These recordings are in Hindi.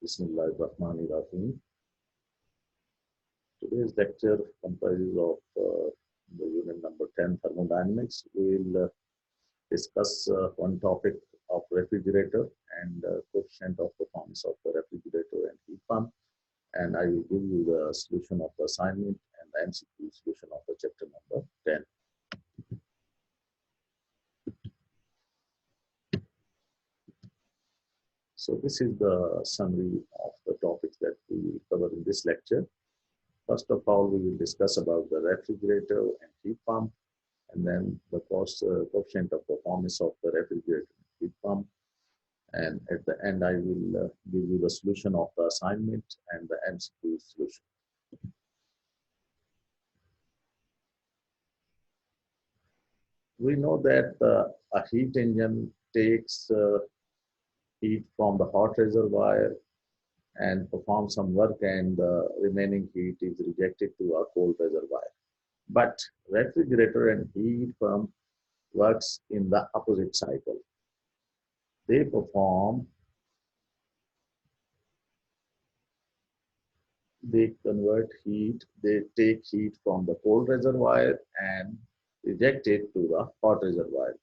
Bismillahirrahmanirrahim. Today's lecture comprises of the unit number 10, thermodynamics. We will discuss one topic of refrigerator and coefficient of performance of the refrigerator and heat pump. And I will give you the solution of the assignment and the MCQ solution of the chapter number 10. So this is the summary of the topics that we will cover in this lecture. First of all, we will discuss about the refrigerator and heat pump, and then the coefficient of performance of the refrigerator and heat pump. And at the end, I will give you the solution of the assignment and the MCQ solution. We know that a heat engine takes heat from the hot reservoir and performs some work, and the remaining heat is rejected to a cold reservoir. But refrigerator and heat pump works in the opposite cycle. They convert heat, they take heat from the cold reservoir and reject it to the hot reservoir.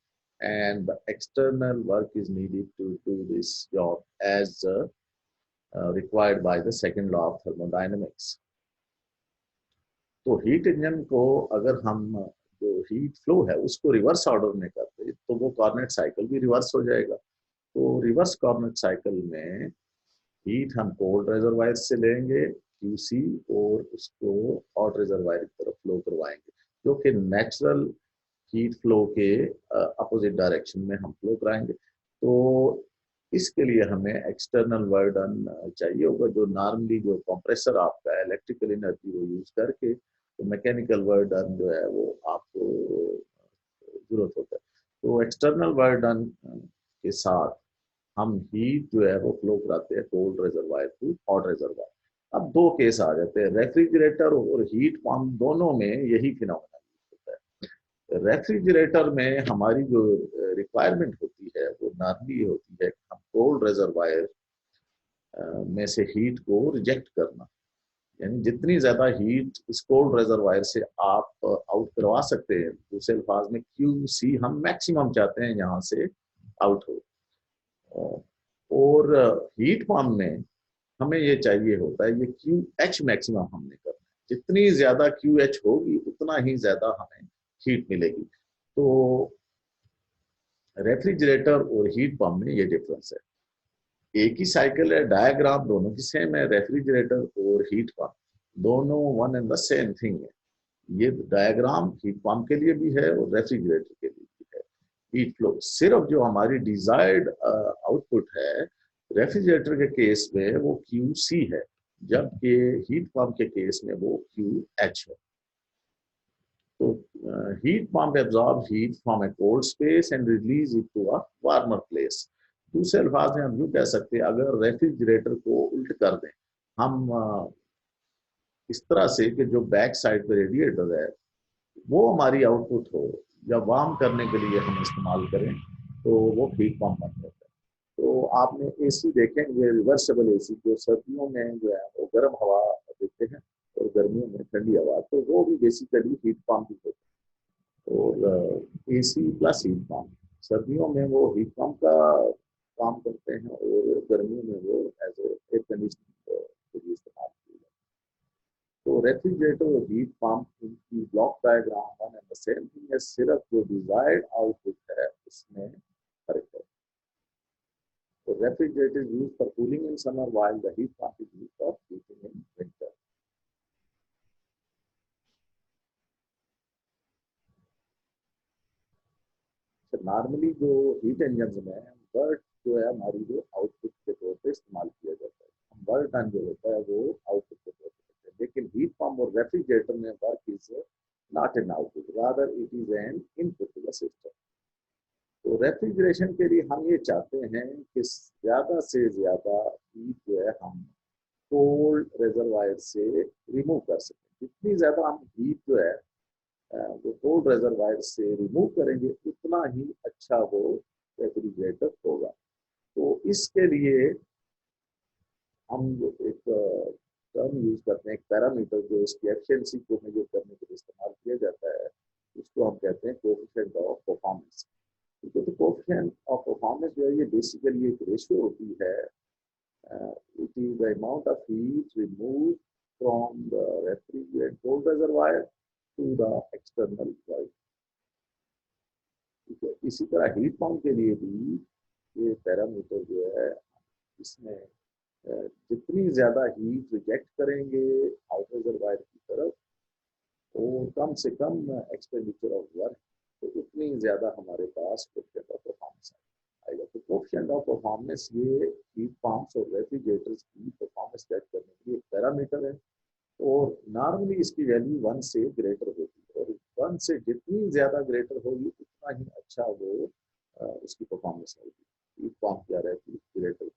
And the external work is needed to do this job as required by the second law of thermodynamics. तो हीट इंजन को अगर हम जो हीट फ्लो है उसको रिवर्स ऑर्डर में करते तो वो कॉर्नेट साइकिल भी रिवर्स हो जाएगा. तो रिवर्स कॉर्नेट साइकिल में हीट हम कोल्ड रिजर्वायर से लेंगे QC और उसको हॉट रिजर्वायर की तरफ फ्लो करवाएंगे, जो कि नेचुरल हीट फ्लो के अपोजिट डायरेक्शन में हम फ्लो कराएंगे. तो इसके लिए हमें एक्सटर्नल वर्क डन चाहिए होगा, जो नॉर्मली जो कंप्रेसर आपका है इलेक्ट्रिकल एनर्जी वो यूज करके, तो मैकेनिकल वर्क डन जो है वो आपको जरूरत होता है. तो एक्सटर्नल वर्क डन के साथ हम हीट जो है वो फ्लो कराते हैं cold reservoir to hot reservoir. अब दो केस आ जाते हैं, रेफ्रिजरेटर और हीट पंप दोनों में यही फिनोमेना होता है. रेफ्रिजरेटर में हमारी जो रिक्वायरमेंट होती है वो नॉर्मली होती है हम कोल्ड रिजर्वायर में से हीट को रिजेक्ट करना, यानी जितनी ज्यादा हीट इस कोल्ड रिजर्वायर से आप आउट करवा सकते हैं, दूसरे अल्फाज में QC हम मैक्सिमम चाहते हैं यहाँ से आउट हो. और हीट पंप में हमें ये चाहिए होता है ये QH मैक्सिमम हमने करना है. जितनी ज्यादा QH होगी उतना ही ज्यादा हमें हीट मिलेगी. तो रेफ्रिजरेटर और हीट पंप में ये डिफरेंस है. एक ही साइकिल है, डायग्राम दोनों की सेम है, रेफ्रिजरेटर और हीट पंप दोनों one and the same thing है. ये डायग्राम हीट पंप के लिए भी है और रेफ्रिजरेटर के लिए भी है. हीट फ्लो सिर्फ जो हमारी डिजायर्ड आउटपुट है रेफ्रिजरेटर के केस में वो QC है, जबकि हीट पंप के केस में वो QH है. तो heat pump absorbs heat from a cold space and release it to a warmer place. दूसरे अल्फाज में हम यूँ कह सकते हैं, अगर रेफ्रिजरेटर को उल्ट कर दें हम इस तरह से कि जो बैक साइड पे रेडिएटर है वो हमारी आउटपुट हो या वार्म करने के लिए हम इस्तेमाल करें, तो वो हीट पंप बन जाता है. तो आपने AC देखेंगे, रिवर्सेबल AC जो सर्दियों में जो है वो गर्म हवा देते हैं और गर्मियों में ठंडी हवा, तो वो भी बेसिकली हीट पंप ही होता है. और AC प्लस हीट पंप सर्दियों में वो हीट पंप का काम करते हैं और गर्मियों में वो एज एयर कंडीशनिंग के लिए इस्तेमाल किए जाते हैं. तो रेफ्रिजरेटर और हीट पंप की block diagram one and the same thing है, सिर्फ जो डिजायर्ड आउटपुट है उसमें फर्क है. तो refrigerator is used for cooling in summer while the heat pump is used for heating in winter. Normally जो हीट इंजन में वर्क जो है हमारी जो आउटपुट के तौर पे इस्तेमाल किया जाता है, हम वर्क डन जो होता है वो आउटपुट के तौर पे करते हैं. लेकिन हीट पंप और रेफ्रिजरेटर में work is not an output, rather it is an input to the system. तो रेफ्रिजरेशन के लिए हम ये चाहते हैं कि ज्यादा से ज्यादा हीट जो है हम कोल्ड रिजर्वायर से रिमूव कर सकें. जितनी ज्यादा हम हीट जो है जो कोल्ड रिजर्वायर से रिमूव करेंगे उतना ही अच्छा वो रेफ्रिजरेटर होगा. तो इसके लिए हम जो एक टर्म यूज करते हैं, एक पैरामीटर जो इसकी एफिशिएंसी को मेजर करने के लिए इस्तेमाल किया जाता है, उसको हम कहते हैं कोएफिशिएंट ऑफ परफॉर्मेंस। ठीक है, तो कोएफिशिएंट ऑफ परफॉर्मेंस जो है ये बेसिकली एक रेशियो होती है, it is the amount of heat remove from the refrigerate cold reservoir to the external world. ठीक है, इसी तरह हीट पंप के लिए भी ये पैरामीटर जो है, इसमें जितनी ज्यादा हीट रिजेक्ट करेंगे आउटर रिजर्वायर की तरफ, और कम से कम एक्सपेंडिचर ऑफ वर्क, तो उतनी ज्यादा हमारे पास कोएफिशिएंट ऑफ परफॉर्मेंस आएगा। तो कोएफिशिएंट ऑफ परफॉर्मेंस ये हीट पंप्स और रेफ्रिजरेटर्स की परफॉर्मेंस चेक करने के लिए एक पैरामीटर है, और नॉर्मली इसकी वैल्यू 1 से ग्रेटर होती है, और 1 से जितनी ज्यादा ग्रेटर होगी उतना ही अच्छा वो उसकी परफॉर्मेंस होगी, हीट पंप क्या रहती है ग्रेटर।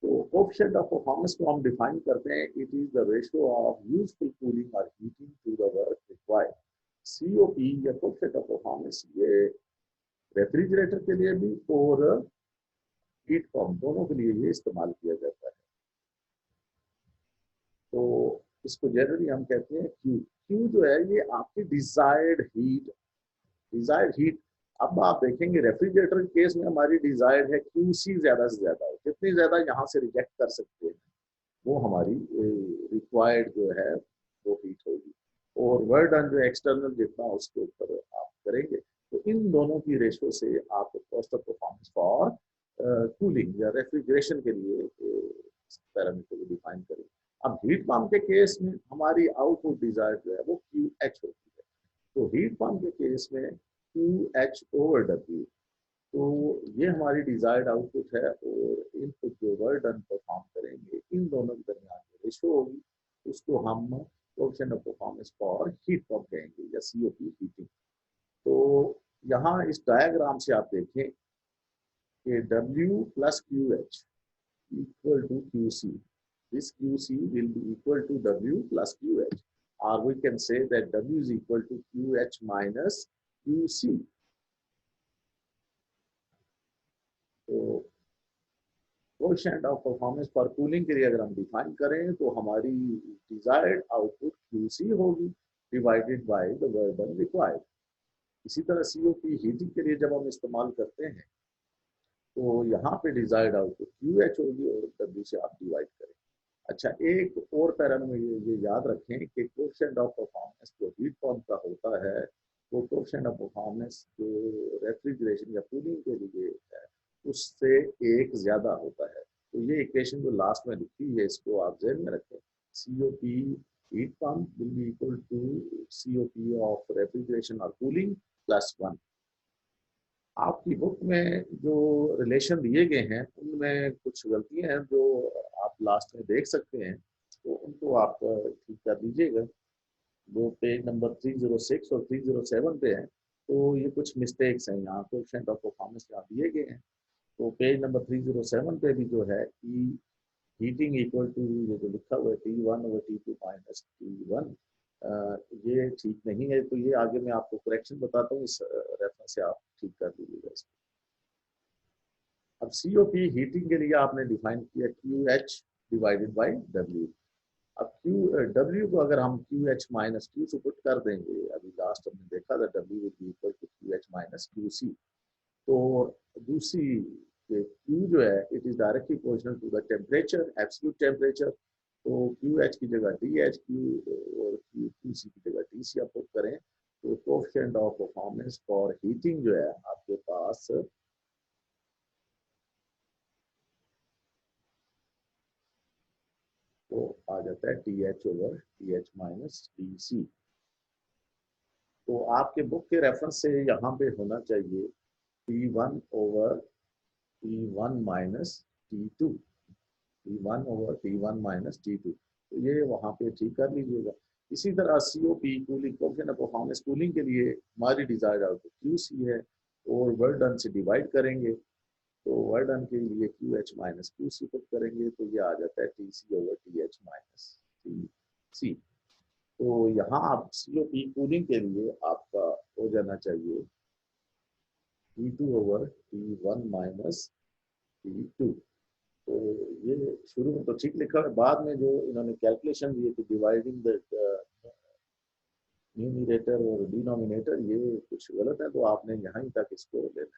तो कोएफिशिएंट ऑफ परफॉर्मेंस को हम डिफाइन करते हैं, it is the ratio of useful cooling और heating to the work required. COP या कोएफिशिएंट ऑफ परफॉर्मेंस ये रेफ्रिजरेटर के लिए भी और हीट पंप दोनों के लिए ये इस्तेमाल किया जाता है। तो इसको जनरली हम कहते हैं क्यू। क्यू जो है ये आपकी डिजायर्ड हीट। अब आप देखेंगे रेफ्रिजरेटर के केस में हमारी डिजायर्ड है क्यू सी ज्यादा से ज्यादा हो, जितनी ज्यादा यहाँ से रिजेक्ट कर सकते हैं वो हमारी रिक्वायर्ड जो है वो हीट होगी, और वर्क डन जो एक्सटर्नल जितना उसके ऊपर आप करेंगे। तो इन दोनों की रेशो से आप cost of performance for cooling या रेफ्रिजरेशन के लिए पैरामीटर को डिफाइन करेंगे। अब हीट पंप के केस में हमारी आउटपुट डिजायर जो है वो क्यू एच होती है। तो हीट पंप के केस में क्यू एच ओवर डब्ल्यू, तो ये हमारी डिजायर्ड आउटपुट है, और इनपुट जो वर्क डन परफॉर्म करेंगे इन दोनों के दरमियान जो रेशो होगी उसको हम coefficient of performance for heat pump कहेंगे या सीओपी हीटिंग। तो यहाँ इस डायग्राम से आप देखें कि W plus QH equal to QC. This QC will be equal to W plus QH. Or we can say that W is equal to QH minus QC. तो coefficient of performance for cooling के लिए अगर हम डिफाइन करें तो हमारी डिजायर्ड आउटपुट QC होगी divided by the work done required. इसी तरह सीओपी हीटिंग के लिए जब हम इस्तेमाल करते हैं तो यहाँ पे डिजायर्ड आउटपुट QH होगी और W से आप डिवाइड करें। अच्छा, एक और पैरामीटर ये याद रखें कि कोएफिशिएंट ऑफ परफॉर्मेंस जो हीट पंप का होता है वो कोएफिशिएंट ऑफ परफॉर्मेंस जो रेफ्रिजरेशन या कूलिंग के लिए है उससे एक ज्यादा होता है। तो ये इक्वेशन जो लास्ट में लिखी है इसको आप ध्यान में रखें। COP heat pump will be equal to COP of refrigeration और कूलिंग प्लस 1। आपकी बुक में जो रिलेशन दिए गए हैं उनमें कुछ गलतियां हैं जो आप लास्ट में देख सकते हैं, तो उनको आप ठीक कर दीजिएगा। वो पेज नंबर 306 और 307 पे है, तो ये कुछ मिस्टेक्स हैं यहाँ, कोएफिशिएंट ऑफ परफॉर्मेंस यहाँ दिए गए हैं। तो पेज नंबर 307 पे भी जो है ई हीटिंग इक्वल टू ये जो लिखा हुआ है T1/T2 माइनस T1, ये ठीक नहीं है। तो ये आगे मैं आपको करेक्शन बताता हूँ, इस रेफरेंस से आप ठीक कर लीजिएगा इसको। अब सीओपी हीटिंग के लिए आपने डिफाइन किया QH डिवाइडेड बाई W। अब W को अगर हम QH माइनस Q से पुट कर देंगे, अभी लास्ट हमने देखा था W will equal to QH minus QC। तो दूसरी Q जो है it is directly proportional to the temperature, absolute temperature. तो QH की जगह DH और QC की जगह TC आप पुट करें तो coefficient of performance for heating जो है आपके पास वो आ जाता है TH/TH माइनस TC। तो आपके बुक के रेफरेंस से यहाँ पे होना चाहिए T1/T1 minus T2, T1/T1 minus T2। तो ये वहाँ पे ठीक कर लीजिएगा। इसी तरह COP cooling coefficient of performance cooling के लिए हमारी डिजायर्ड आउटपुट QC है, और वर्क डन से डिवाइड करेंगे तो वर्क डन के लिए QH माइनस QC पुट करेंगे तो ये आ जाता है TC/TH माइनस TC। तो यहाँ आप सीओपी कूलिंग के लिए आपका हो जाना चाहिए T2/T1 माइनस T2। तो ये शुरू में तो ठीक लिखा है, बाद में जो इन्होंने कैलकुलेशन दिए कि डिवाइडिंग द न्यूमिनेटर और डिनोमिनेटर, ये कुछ गलत है, तो आपने यहाँ तक इसको लेना है।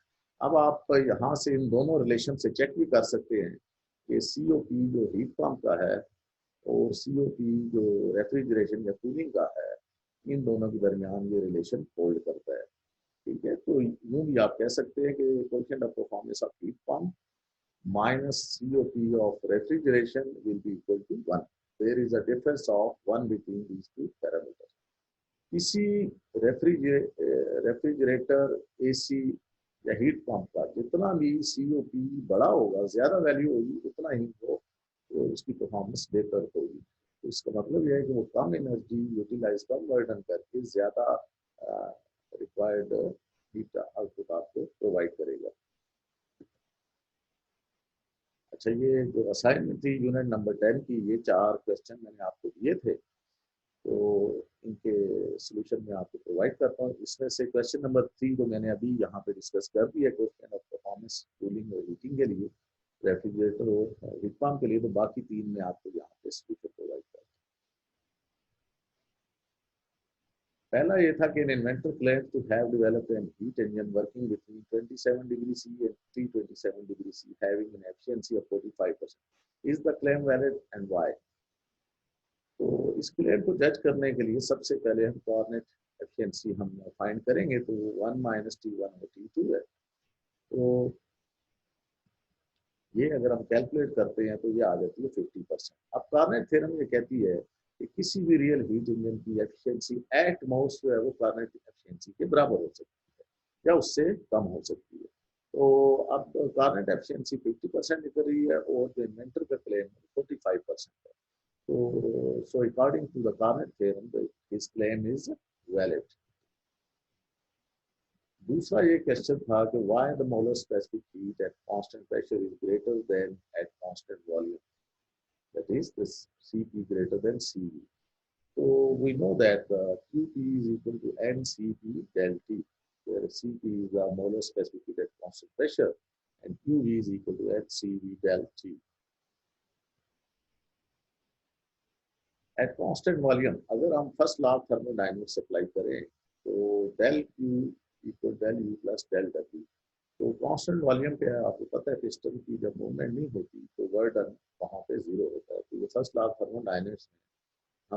अब आप यहाँ से इन दोनों रिलेशन से चेक भी कर सकते हैं कि सीओपी जो हीट पंप का है और सीओपी जो रेफ्रिजरेशन या कूलिंग का है, इन दोनों के दरमियान ये रिलेशन होल्ड करता है। ठीक है, तो यूं भी आप कह सकते हैं कि coefficient of performance of heat pump minus COP of refrigeration will be equal to 1. There is a difference of 1 between these two parameters. किसी रेफ्रिजरेटर, एसी या हीट पंप का जितना भी सीओपी बड़ा होगा, ज्यादा वैल्यू होगी, उतना ही वो उसकी परफॉर्मेंस बेहतर होगी। तो इसका मतलब यह है कि वो कम एनर्जी यूटिलाइज, कम बर्डन करके ज्यादा रिक्वायर्ड हीट आउटपुट आपको प्रोवाइड करेगा। अच्छा, ये जो असाइनमेंट थी यूनिट नंबर 10 की, ये 4 क्वेश्चन मैंने आपको दिए थे, तो इनके सॉल्यूशन मैं आपको प्रोवाइड करता हूँ। इसमें से क्वेश्चन नंबर 3 तो मैंने अभी यहाँ पे डिस्कस कर दिया, क्वेश्चन ऑफ परफॉर्मेंस कूलिंग और हीटिंग के लिए, रेफ्रिजरेटर और हीट पंप के लिए, तो बाकी 3 में आपको यहाँ पे सॉल्यूशन प्रोवाइड करता हूँ। पहला ये था कि an inventor claimed to have developed an heat engine working between 27 degrees C and 327 degrees C, having an efficiency of 45%. Is the claim valid and why? तो इस क्लेम को जज करने के लिए सबसे पहले हम कोऑर्डिनेट एफिशिएंसी हम फाइंड करेंगे, तो 1 माइनस T1 और T2 है। तो ये अगर हम कैलकुलेट करते हैं तो ये आ जाती है 50%। अब कार्नेट थ्योरम ये कहती है कि किसी भी रियल हीट इंजन की एफिशिएंसी एट मोस्ट जो है वो कार्नेट एफिशिएंसी के बराबर हो सकती है या उससे कम हो सकती है। तो अब कार्नेट एफिशिएंसी 50% निकल रही है और जो इन्वेंटर का क्लेम 45% है। So according to the Carnot theorem, his claim is valid. दूसरा ये क्वेश्चन था कि why the molar specific heat at constant pressure is greater than at constant volume, that is this Cp greater than Cv. So we know that Qp is equal to NCp del T, where Cp is the molar specific heat at constant pressure and Qv is equal to HCv del T. At constant volume अगर हम first law of thermodynamics apply करें तो del Q equal del U plus del W. तो कांस्टेंट वॉल्यूम पे आपको पता है पिस्टन की जब मूवमेंट नहीं होती तो वर्डन वहाँ पे जीरो होता है। तो ये फर्स्ट लॉ ऑफ थर्मोडायनेमिक्स में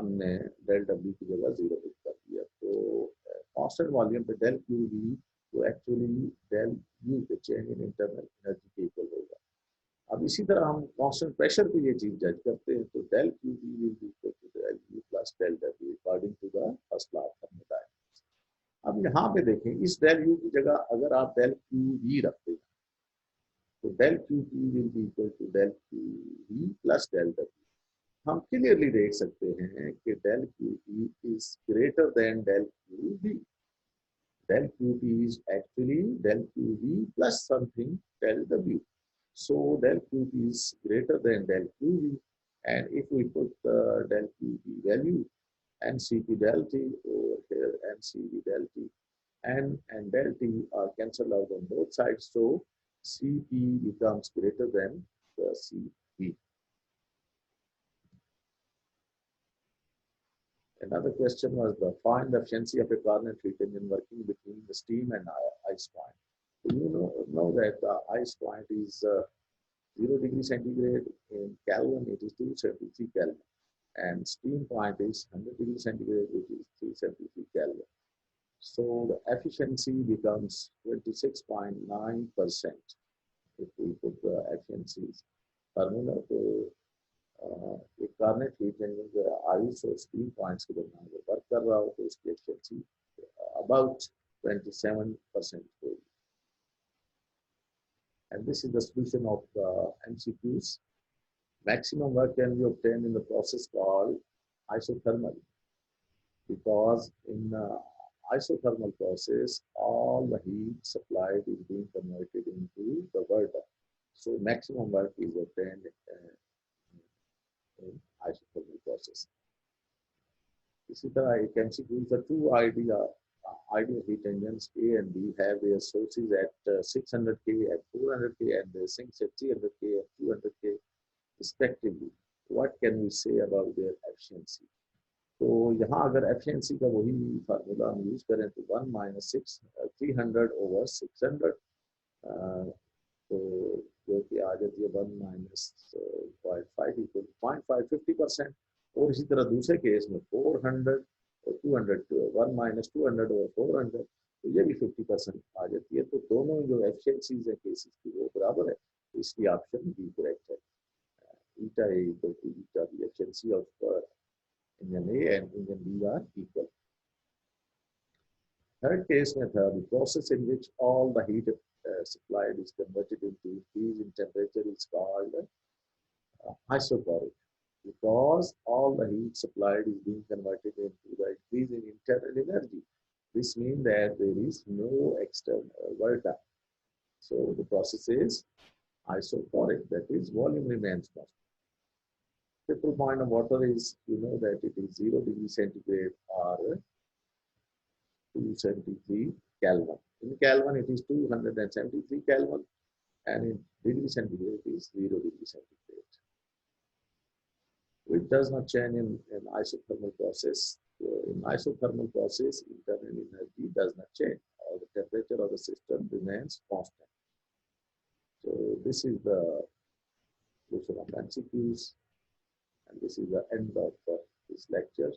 हमने डेल डब्ल्यू की जगह जीरो फिक्स कर दिया। तो कांस्टेंट वॉल्यूम पे डेल क्यू भी तो एक्चुअली डेल यू के चेंज इन इंटरनल एनर्जी के इक्वल होगा। अब इसी तरह हम कांस्टेंट प्रेशर पे ये चीज जज करते हैं तो del Q B will be equal to del U plus del W according to the first law of thermodynamics. अब यहाँ पे देखें, इस डेल यू की जगह अगर आप डेल क्यू वी रखते हैं तो del Q P will be equal to del Q V plus del W. हम क्लियरली देख सकते हैं कि del Q P is greater than del Q V. Del QP is actually del QV plus something del W. So del QP is greater than del QV, and if we put the del QP value and CP del T over here and CP del T and del T are cancelled out on both sides, so CP becomes greater than the CP. Another question was the find the efficiency of a Carnot heat engine working between the steam and ice point. So you know that the ice point is 0 degree centigrade. In Kelvin it is 273 Kelvin, and steam point is 100 degree centigrade, which is 373 Kelvin. So the efficiency becomes 26.9% if we put the efficiencies formula. So एक कार्नेट हीट इंजन जो है आइस और स्टीम पॉइंट्स के दरमियान वर्क कर रहा हो तो उसकी एफिशिएंसी अबाउट 27% होगी। And this is the solution of the MCQs. Maximum work can be obtained in the process called isothermal, because in isothermal process all the heat supplied is being converted into the work done. So maximum work is obtained in isothermal process. इसी तरह एक MCQ is the true idea ideal heat engines A and B have their sources at 600K and 400K and their sinks at 300K and 200K respectively. What can we say about their efficiency? तो यहाँ अगर एफिशिएंसी का वही फार्मूला हम यूज करें तो 1 - 6 300 over 600 तो जो कि आ जाती है 1 - 0.5 इक्वल 0.5 50%। और इसी तरह दूसरे केस में 400 और 200 1 - 200 over 400 तो ये भी 50% आ जाती है। तो दोनों जो एफिशिएंसीज है केसेस की वो बराबर है, तो इसलिए ऑप्शन बी करेक्ट है। Eta A equal to eta B, efficiency of engine A and engine B are equal. Third case method, the process in which all the heat supplied is converted into increase in temperature is called isochloric. Because all the heat supplied is being converted into the increase in internal energy. This means that there is no external work done. So the process is isochloric, that is volume remains constant. Triple point of water is, you know that it is 0 degrees centigrade or 273 Kelvin. In Kelvin, it is 273 Kelvin, and in degree centigrade, it is 0 degrees centigrade. It does not change in isothermal process. So in isothermal process, internal energy does not change, or the temperature of the system remains constant. So this is the solution of MCQs, and this is the end of this lecture.